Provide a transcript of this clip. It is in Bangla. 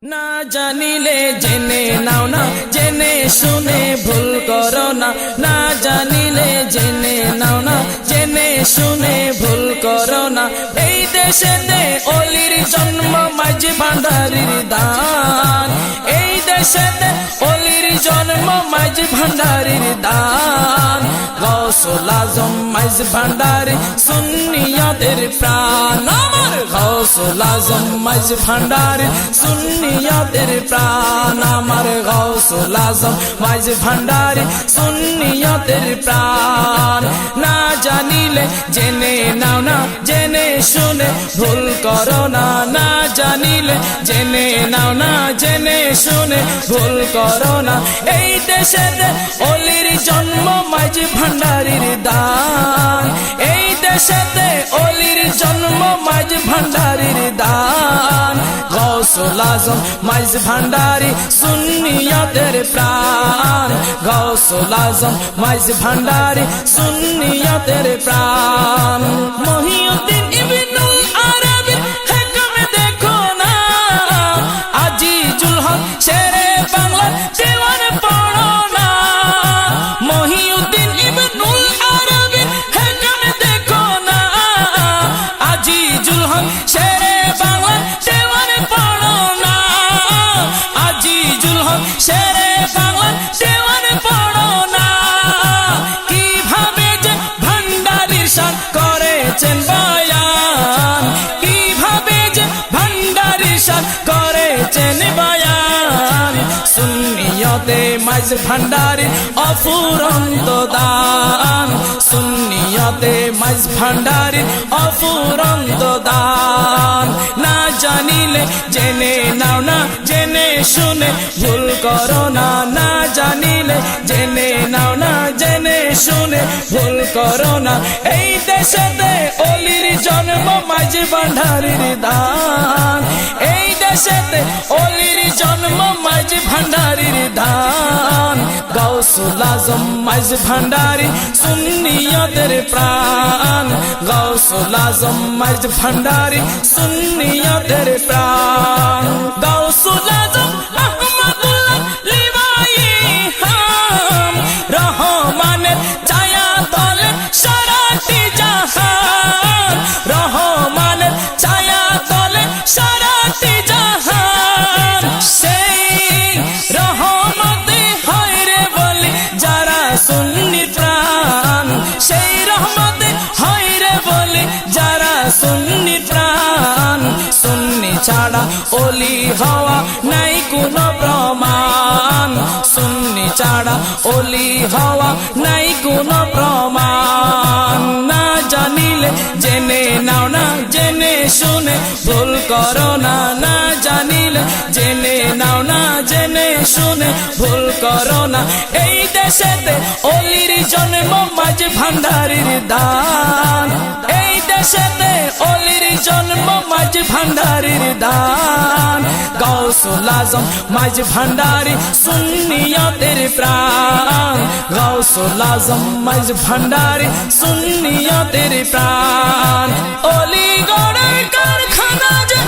না জানিলে জেনে নাও না, জেনে শুনে ভুল করো না। না জানিলে জেনে নাও না, জেনে শুনে ভুল করো না। এই দেশেতে অলির জন্ম, মাঝি ভান্ডারির দান। এই দেশেতে অলির জন্ম, মাঝি ভান্ডারির দান। গৌসুল আজম মাঝি ভান্ডারি সুন্নিয়তের প্রাণ। আমার গৌসুল আজম মাঝি ভান্ডারি সুন্নিয়তের প্রাণ। আমার গৌসুল আজম মাঝি ভান্ডারি সুন্নিয়তের প্রাণ। না জানিলে জেনে নাও না, জেনে শুনে ভুল করো না। না জানিলে জেনে নাও না, জেনে শুনে ভুল করো না। এই দেশেতে অলির জন্ম, মাঝি ভান্ডারির দান। এই দেশেতে অলির জন্ম, মাঝি ভান্ডারির দান। গৌসুল আজম মাঝি ভান্ডারি সুন্নিয়তের প্রাণ। গৌসুল আজম মাঝি ভান্ডারি সুন্নিয়তের প্রাণ। মহিউদ্দিন ইবনুল আরবি হেকমে দেখো না, আজিজুল হক শেরে বাংলা দেওয়ান পড়ো না। মহিউদ্দিন ইবনুল আরবি হেকমে দেখো না, আজিজুল হক শেরে বাংলা দেওয়ান পড়ো না। আজিজুল হক শেরে বাংলা দেওয়ান পড়ো না। কিভাবে যে ভান্ডারির শান করেছেন বয়ান, কিভাবে যে ভান্ডারির শান করেছেন বয়ান। সুন্নিয়তে মাঝি ভান্ডারি অফুরন্ত দান। সুন্নিয়তে মাঝি ভান্ডারি অফুরন্ত দান। না জানিলে জেনে নাও না, জেনে শুনে ভুল করো না। না জানিলে জেনে নাও না, জেনে শুনে ভুল করো না। এই দেশেতে অলির জন্ম, মাঝি ভান্ডারির দান। এই দেশেতে অলির জন্ম, মাঝি ভান্ডারির দান। গৌসুল আজম মাঝি ভান্ডারি সুন্নিয়তের প্রাণ। গৌসুল আজম মাঝি ভান্ডারি সুন্নিয়তের প্রাণ। গৌসুল আজম আহমদুল্লাহ লিবাই হাম, রহমানের ছায়া তলে সারাটি জাহান। রহমানের ছায়া তলে সারাটি জাহান। সেই রহমতে হয় রে বলি যারা সুন্নি প্রাণ। সেই রহমতে হয় রে বলি যারা সুন্নি প্রাণ। সুন্নি ছাড়া অলি হওয়া নাই কোনো প্রমাণ। সুন্নি ছাড়া অলি হওয়া নাই কোনো প্রমাণ। না জানিলে জেনে নাও না, জেনে শুনে ভুল করো না। না জানিলে জেনে নাও না, জেনে শুনে ভুল করো না। এই দেশেতে অলির জন্ম, মাঝি ভান্ডারির দান। এই দেশেতে অলির জন্ম, মাঝি ভান্ডারির দান। গৌসুল আজম মাঝি ভান্ডারি সুন্নিয়তের প্রাণ। গৌসুল আজম মাঝি ভান্ডারি সুন্নিয়তের প্রাণ। অলিগড়ের কারখানা যে